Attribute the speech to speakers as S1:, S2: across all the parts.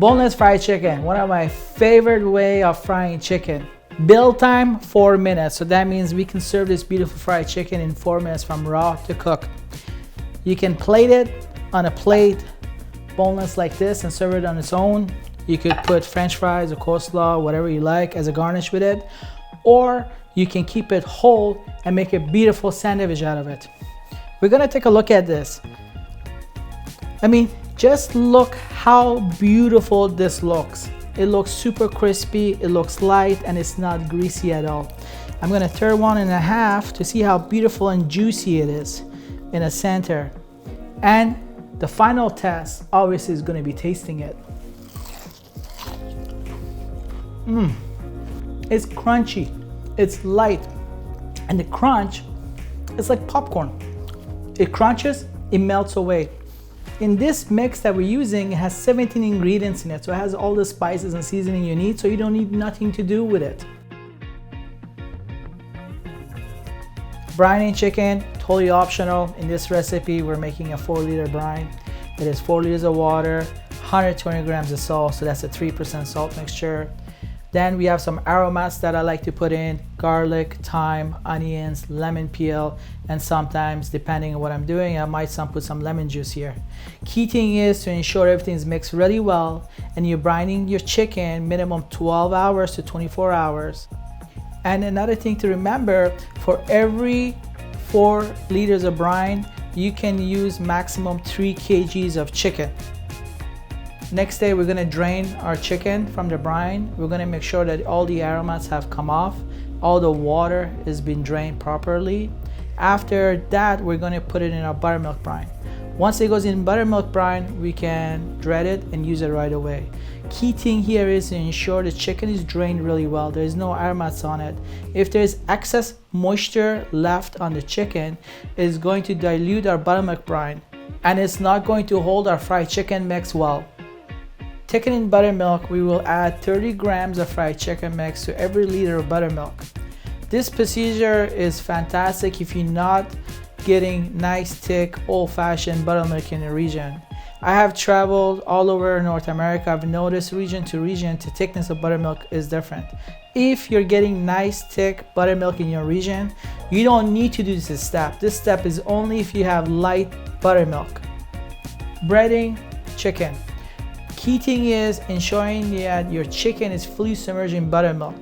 S1: Boneless fried chicken, one of my favorite way of frying chicken. Build time 4 minutes, so that means we can serve this beautiful fried chicken in 4 minutes from raw to cooked. You can plate it on a plate, boneless like this, and serve it on its own. You could put french fries or coleslaw, whatever you like, as a garnish with it, or you can keep it whole and make a beautiful sandwich out of it. We're gonna take a look at this. I mean, just look how beautiful this looks. It looks super crispy, it looks light, and it's not greasy at all. I'm gonna tear one in half to see how beautiful and juicy it is in the center. And the final test obviously is gonna be tasting it. It's crunchy, it's light, and the crunch is like popcorn. It crunches, it melts away. In this mix that we're using, it has 17 ingredients in it, so it has all the spices and seasoning you need, so you don't need nothing to do with it. Brining chicken, totally optional. In this recipe, we're making a 4-liter brine. It is 4 liters of water, 120 grams of salt, so that's a 3% salt mixture. Then we have some aromats that I like to put in: garlic, thyme, onions, lemon peel, and sometimes, depending on what I'm doing, I might put some lemon juice here. Key thing is to ensure everything's mixed really well, and you're brining your chicken minimum 12 hours to 24 hours. And another thing to remember, for every 4 liters of brine, you can use maximum 3 kgs of chicken. Next day, we're gonna drain our chicken from the brine. We're gonna make sure that all the aromats have come off, all the water has been drained properly. After that, we're gonna put it in our buttermilk brine. Once it goes in buttermilk brine, we can dread it and use it right away. Key thing here is to ensure the chicken is drained really well. There's no aromats on it. If there's excess moisture left on the chicken, it's going to dilute our buttermilk brine, and it's not going to hold our fried chicken mix well. Taken in buttermilk, we will add 30 grams of fried chicken mix to every liter of buttermilk. This procedure is fantastic if you're not getting nice, thick, old-fashioned buttermilk in the region. I have traveled all over North America. I've noticed region to region, the thickness of buttermilk is different. If you're getting nice, thick buttermilk in your region, you don't need to do this step. This step is only if you have light buttermilk. Breading chicken. Key thing is ensuring that your chicken is fully submerged in buttermilk.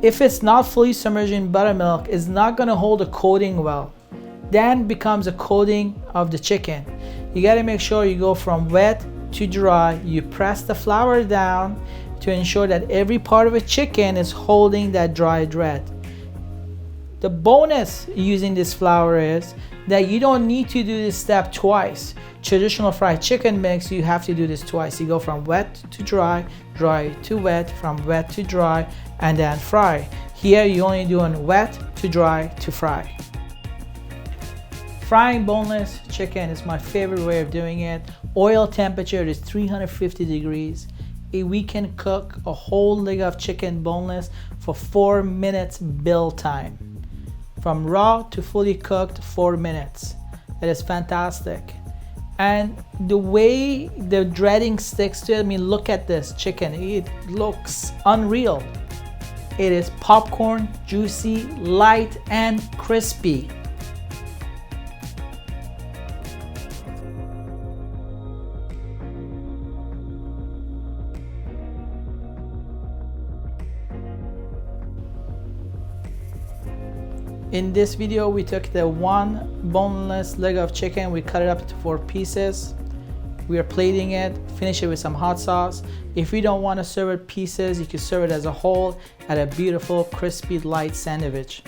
S1: If it's not fully submerged in buttermilk, it's not gonna hold a coating well. Then becomes a coating of the chicken. You gotta make sure you go from wet to dry. You press the flour down to ensure that every part of a chicken is holding that dry dread. The bonus using this flour is that you don't need to do this step twice. Traditional fried chicken mix, you have to do this twice. You go from wet to dry, dry to wet, from wet to dry, and then fry. Here you're only doing wet to dry to fry. Frying boneless chicken is my favorite way of doing it. Oil temperature is 350 degrees. We can cook a whole leg of chicken boneless for 4 minutes build time. From raw to fully cooked, 4 minutes. It is fantastic. And the way the dreading sticks to it, I mean, look at this chicken. It looks unreal. It is popcorn, juicy, light, and crispy. In this video, we took the 1 boneless leg of chicken, we cut it up into 4 pieces. We are plating it, finish it with some hot sauce. If you don't want to serve it pieces, you can serve it as a whole at a beautiful, crispy, light sandwich.